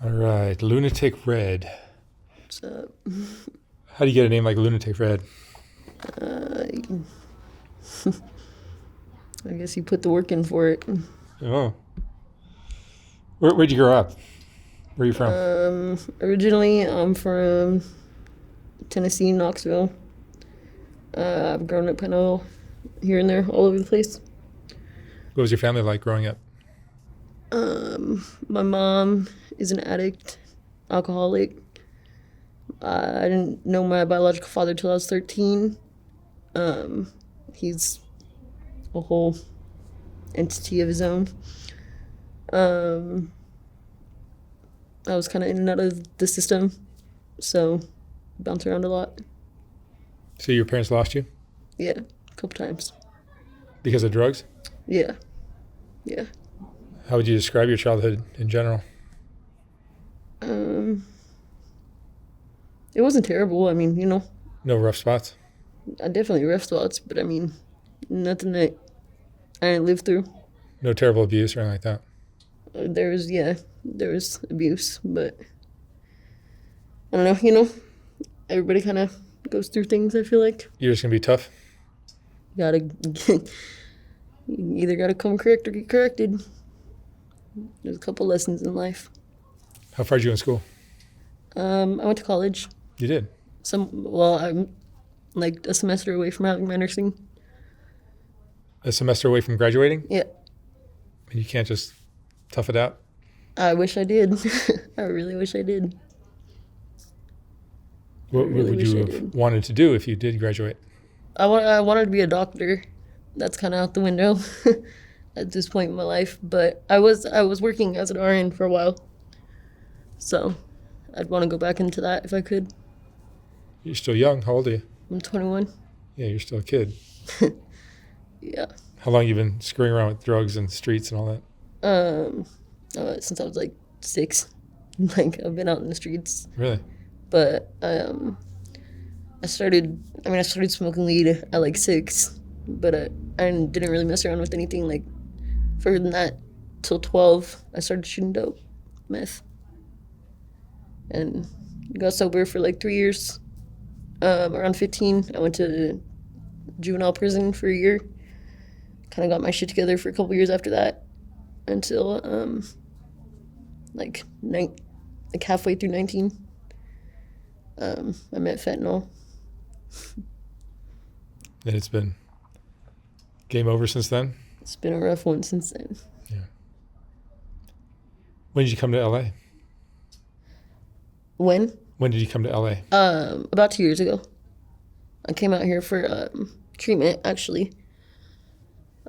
All right, Lunatic Red. What's up? How do you get a name like Lunatic Red? Uh, I guess you put the work in for it. Oh, where'd you grow up? Where are you from? Originally, I'm from Tennessee, Knoxville. I've grown up kind of here and there, all over the place. What was your family like growing up? My mom is an addict, alcoholic. I didn't know my biological father till I was 13. He's a whole entity of his own. I was kind of in and out of the system, so bounce around a lot. So your parents lost you Yeah, a couple times. because of drugs? Yeah, yeah. How would you describe your childhood in general? It wasn't terrible. I mean, No rough spots? I definitely rough spots, but I mean, nothing that I didn't live through. No terrible abuse or anything like that? There was abuse, but I don't know, everybody kind of goes through things, I feel like. You're just going to be tough? You either gotta come correct or get corrected. There's a couple lessons in life. How far did you go in school? I went to college. You did? I'm like a semester away from having my nursing. A semester away from graduating? Yeah, And you can't just tough it out? I wish I did. I really wish I did. What really would wish you I have did. wanted to do if you did graduate? I wanted to be a doctor. That's kind of out the window at this point in my life. But I was working as an RN for a while, so I'd want to go back into that if I could. You're still young. How old are you? I'm 21. Yeah, you're still a kid. Yeah. How long you been screwing around with drugs and streets and all that? Since I was like 6. Like I've been out in the streets, Really? but I started smoking weed at like 6, but I didn't really mess around with anything like further than that till 12. I started shooting dope, meth, and got sober for like 3 years. Around 15, I went to juvenile prison for a year. Kind of got my shit together for a couple years after that, until like halfway through 19. I met fentanyl. And it's been game over since then? It's been a rough one since then. Yeah. When did you come to LA? When? When did you come to LA? About 2 years ago. I came out here for treatment, actually.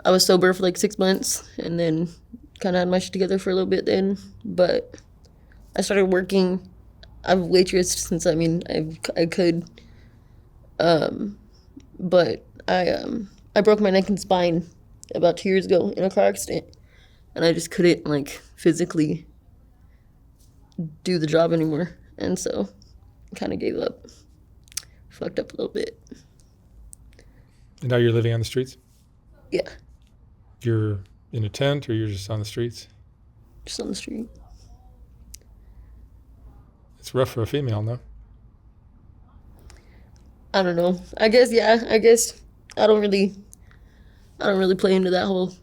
I was sober for like 6 months and then kind of had my shit together for a little bit then. But I started working. I've waitressed since, I could. But I broke my neck and spine about 2 years ago in a car accident. And I just couldn't, like, physically do the job anymore. And so I kind of gave up. Fucked up a little bit. And now you're living on the streets? Yeah, You're in a tent or you're just on the streets? just on the street. It's rough for a female, no? I don't know. I guess I don't really play into that whole.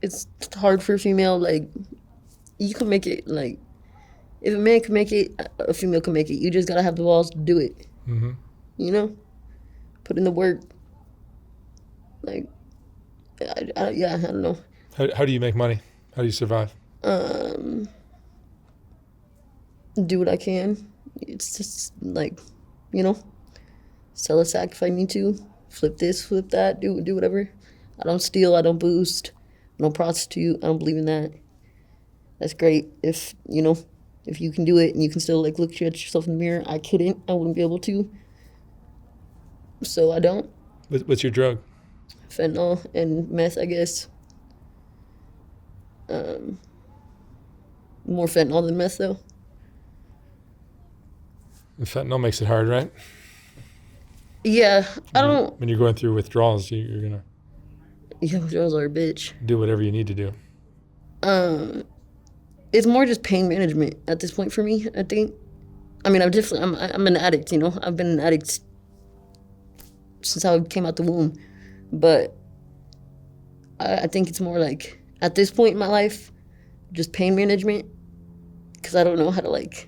It's hard for a female. Like, you can make it. Like, if a man can make it, a female can make it. You just gotta have the balls to do it. Mm-hmm. Put in the work. Like, I don't know. How do you make money? How do you survive? Do what I can. It's just like, sell a sack if I need to. Flip this, flip that. Do whatever. I don't steal. I don't boost. I don't prostitute. I don't believe in that. That's great if you can do it and you can still like look at yourself in the mirror. I couldn't. I wouldn't be able to. So I don't. What's your drug? Fentanyl and meth, I guess. More fentanyl than meth, though. And fentanyl makes it hard, right? Yeah, I don't. When you're going through withdrawals, you're going to Yeah, withdrawals are a bitch. do whatever you need to do. it's more just pain management at this point for me, I think. I mean, I'm an addict, you know? I've been an addict since I came out the womb. But I think it's more like, at this point in my life, just pain management. Because I don't know how to, like,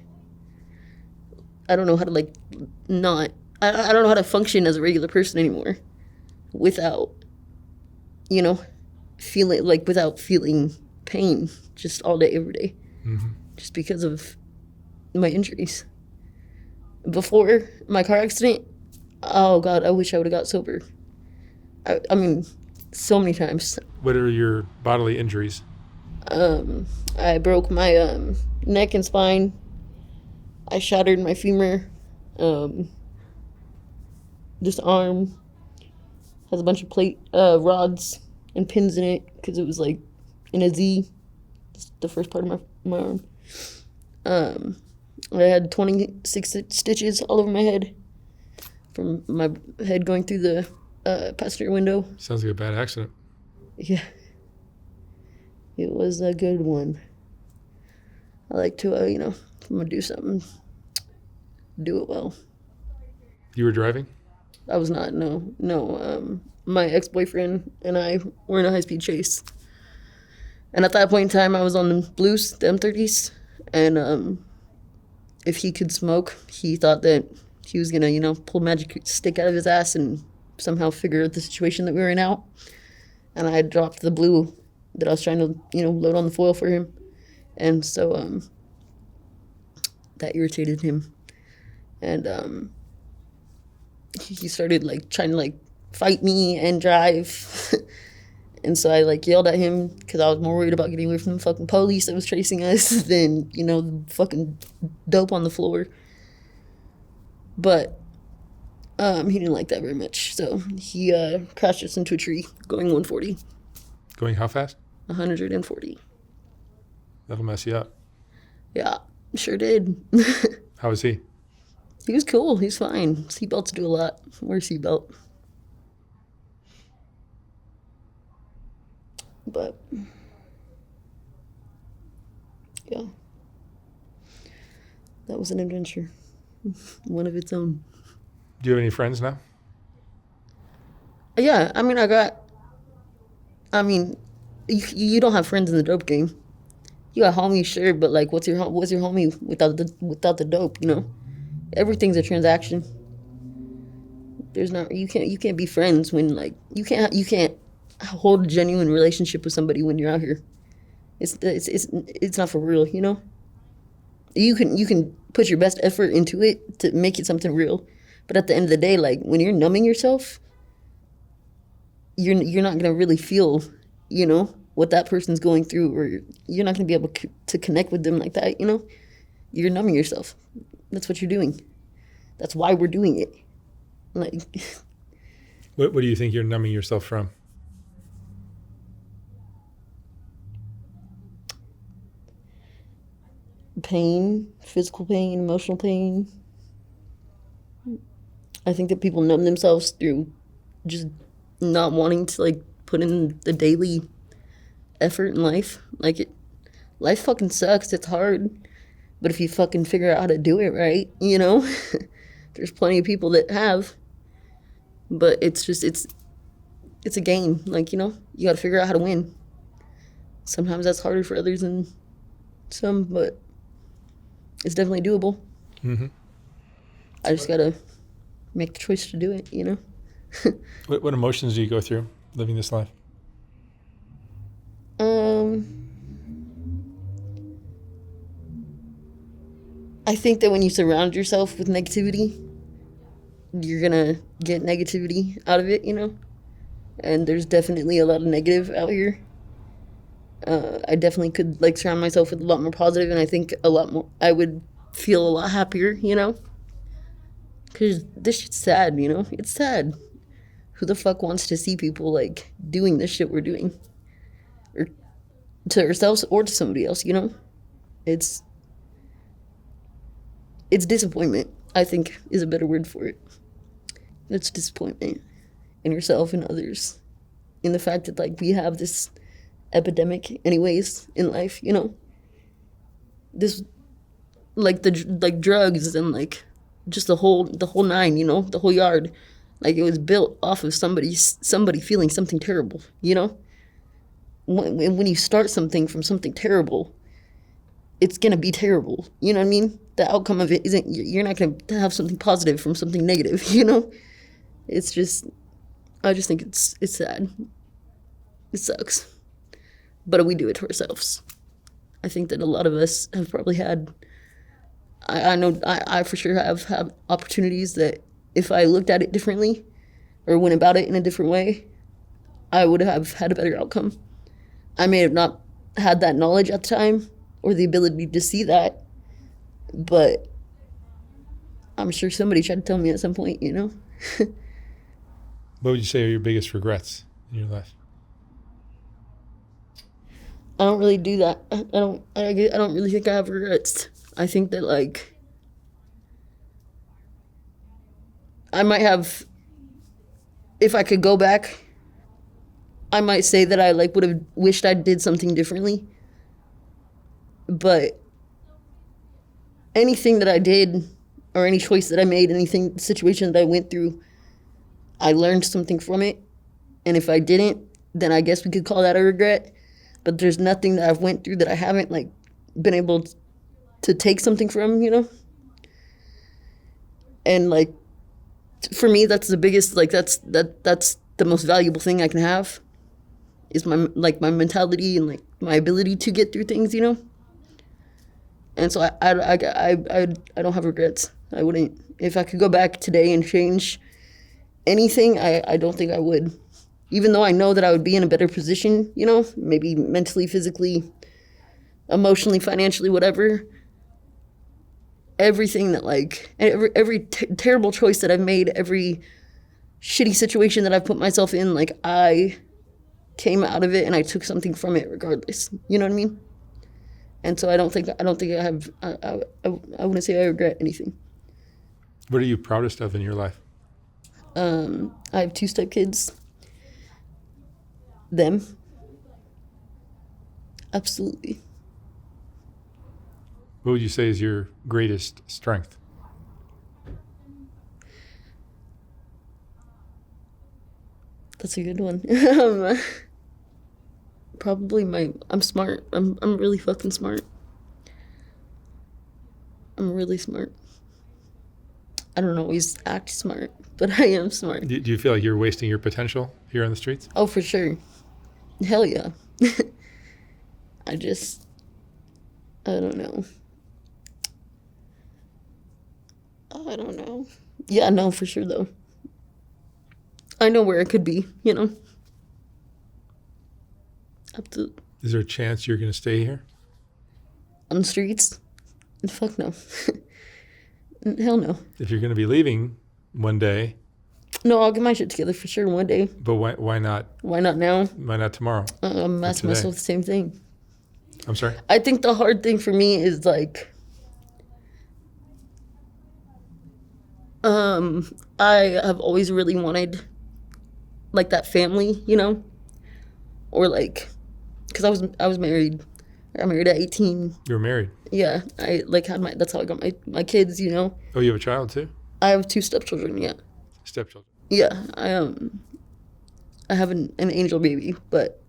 not, I don't know how to function as a regular person anymore without, you know, without feeling pain just all day, every day. Just because of my injuries. Before my car accident, oh God, I wish I would have got sober. I mean, so many times. What are your bodily injuries? I broke my neck and spine. I shattered my femur. This arm has a bunch of rods and pins in it because it was like in a Z. It's the first part of my arm. I had 26 stitches all over my head from my head going through the passenger window. Sounds like a bad accident. Yeah. It was a good one. I like to, you know, if I'm going to do something, do it well. You were driving? I was not, no. My ex-boyfriend and I were in a high-speed chase. And at that point in time, I was on the blues, the M30s. And if he could smoke, he thought that he was going to, you know, pull a magic stick out of his ass and somehow figure out the situation that we were in out. And I dropped the blue that I was trying to, you know, load on the foil for him. And so that irritated him. And he started, like, trying to, like, fight me and drive. And so I, like, yelled at him because I was more worried about getting away from the fucking police that was chasing us than, you know, the fucking dope on the floor. But he didn't like that very much. So he crashed us into a tree going 140. Going how fast? 140. That'll mess you up. Yeah, sure did. How was he? He was cool. He's fine. Seatbelts do a lot. Wear a seatbelt. But, yeah. That was an adventure. One of its own. Do you have any friends now? Yeah, I mean, you don't have friends in the dope game. You got homies, sure, but like, what's your homie without the dope? You know, everything's a transaction. You can't be friends when, like, you can't hold a genuine relationship with somebody when you're out here. It's not for real, you know. You can put your best effort into it to make it something real, but at the end of the day, like, when you're numbing yourself, you're not gonna really feel, you know, what that person's going through, or you're not gonna be able to connect with them like that, you know. You're numbing yourself. That's what you're doing. That's why we're doing it. Like, what do you think you're numbing yourself from? pain, physical pain, emotional pain. I think that people numb themselves through just not wanting to, like, put in the daily effort in life. Like, life fucking sucks. It's hard. But if you fucking figure out how to do it right, you know, there's plenty of people that have. But it's a game. Like, you know, you got to figure out how to win. Sometimes that's harder for others than some, but it's definitely doable. Mm-hmm. I just got to make the choice to do it, you know? What emotions do you go through living this life? I think that when you surround yourself with negativity, you're gonna get negativity out of it, you know? And there's definitely a lot of negative out here. I definitely could, like, surround myself with a lot more positive, and I think a lot more, I would feel a lot happier, you know? Because this shit's sad, you know? It's sad. Who the fuck wants to see people, like, doing this shit we're doing? Or to ourselves or to somebody else, you know? It's disappointment, I think, is a better word for it. It's disappointment in yourself and others. In the fact that, like, we have this epidemic anyways in life, you know? this like drugs and like just the whole nine, you know, the whole yard. Like it was built off of somebody feeling something terrible, you know. When you start something from something terrible, it's gonna be terrible. You know what I mean? The outcome of it isn't. You're not gonna have something positive from something negative. You know? It's just. I just think it's sad. It sucks, but we do it to ourselves. I think that a lot of us have probably had. I know I for sure have had opportunities that if I looked at it differently, or went about it in a different way, I would have had a better outcome. I may have not had that knowledge at the time or the ability to see that, but I'm sure somebody tried to tell me at some point, you know? What would you say are your biggest regrets in your life? I don't really do that. I don't really think I have regrets. I think that like I might have, if I could go back, I might say that I like would have wished I did something differently. But anything that I did or any choice that I made, anything situation that I went through, I learned something from it. And if I didn't, then I guess we could call that a regret. But there's nothing that I've went through that I haven't like been able to take something from, you know? And like for me that's the biggest, like that's the most valuable thing I can have is my mentality and like my ability to get through things, you know? And so I don't have regrets. I wouldn't, if I could go back today and change anything, I don't think I would. Even though I know that I would be in a better position, you know, maybe mentally, physically, emotionally, financially, whatever. Everything that like, every terrible choice that I've made, every shitty situation that I've put myself in, like I came out of it and I took something from it regardless. You know what I mean? And so I don't think I have, I wouldn't say I regret anything. What are you proudest of in your life? I have 2 stepkids. Them. Absolutely. What would you say is your greatest strength? That's a good one. Probably I'm smart. I'm really fucking smart. I'm really smart. I don't always act smart, but I am smart. Do you feel like you're wasting your potential here on the streets? Oh, for sure. Hell yeah. I don't know. I don't know. Yeah, no, for sure though. I know where it could be, you know. Absolutely. Is there a chance you're going to stay here? On the streets? Fuck no. Hell no. If you're going to be leaving one day. No, I'll get my shit together for sure one day. But why not? Why not now? Why not tomorrow? I'm asking myself the same thing. I'm sorry? I think the hard thing for me is like, I have always really wanted like that family, you know? Or like, because I was married. I got married at 18. You were married? Yeah, I like had that's how I got my kids, you know? Oh, you have a child too? I have 2 stepchildren, yeah. Stepchildren? Yeah, I have an angel baby, but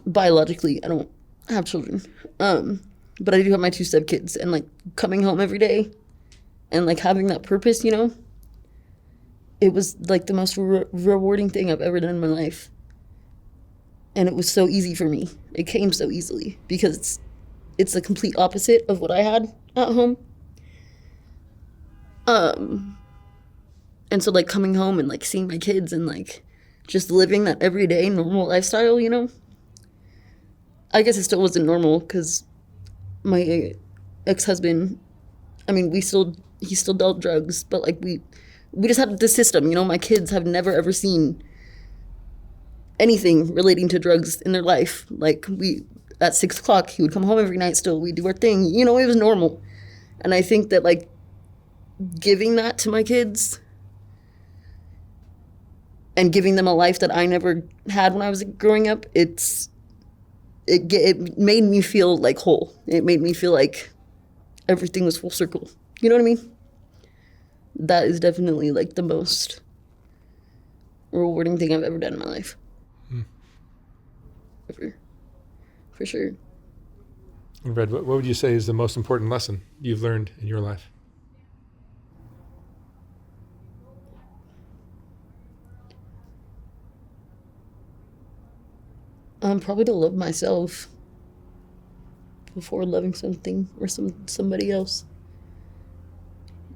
biologically I don't have children. But I do have my 2 stepkids, and like coming home every day and like having that purpose, you know? It was like the most rewarding thing I've ever done in my life. And it was so easy for me. It came so easily because it's the complete opposite of what I had at home. And so like coming home and like seeing my kids and like just living that everyday normal lifestyle, you know? I guess it still wasn't normal because my ex-husband, I mean, he still dealt drugs, but like we just had the system, you know? My kids have never ever seen anything relating to drugs in their life. Like at 6 o'clock, he would come home every night still. We'd do our thing. You know, it was normal. And I think that like giving that to my kids and giving them a life that I never had when I was growing up, it's it made me feel like whole. It made me feel like everything was full circle. You know what I mean? That is definitely like the most rewarding thing I've ever done in my life. Ever. For sure. Red, what would you say is the most important lesson you've learned in your life? Probably to love myself before loving something or somebody else.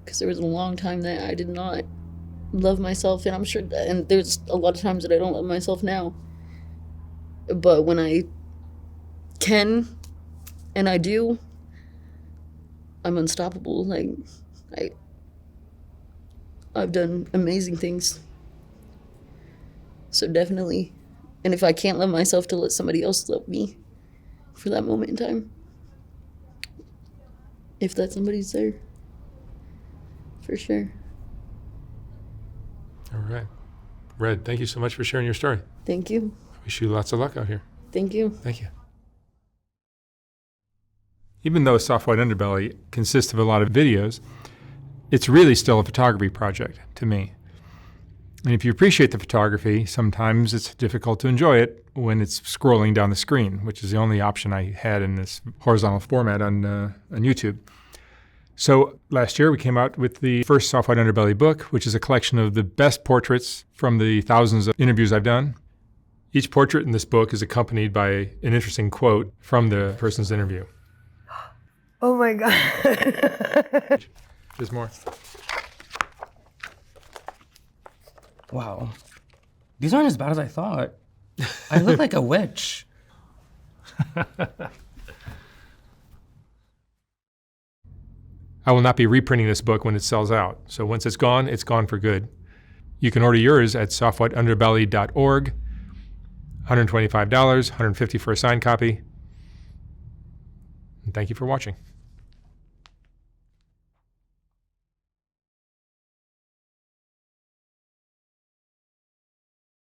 Because there was a long time that I did not love myself, and I'm sure and there's a lot of times that I don't love myself now. But when I can and I do, I'm unstoppable. Like I've done amazing things. So definitely. And if I can't love myself, to let somebody else love me for that moment in time. If that somebody's there. For sure. All right. Red, thank you so much for sharing your story. Thank you. I wish you lots of luck out here. Thank you. Thank you. Even though Soft White Underbelly consists of a lot of videos, it's really still a photography project to me. And if you appreciate the photography, sometimes it's difficult to enjoy it when it's scrolling down the screen, which is the only option I had in this horizontal format on YouTube. So last year we came out with the first Soft White Underbelly book, which is a collection of the best portraits from the thousands of interviews I've done. Each portrait in this book is accompanied by an interesting quote from the person's interview. Oh my God. There's more. Wow. These aren't as bad as I thought. I look like a witch. I will not be reprinting this book when it sells out. So once it's gone for good. You can order yours at softwhiteunderbelly.org. $125, $150 for a signed copy. And thank you for watching.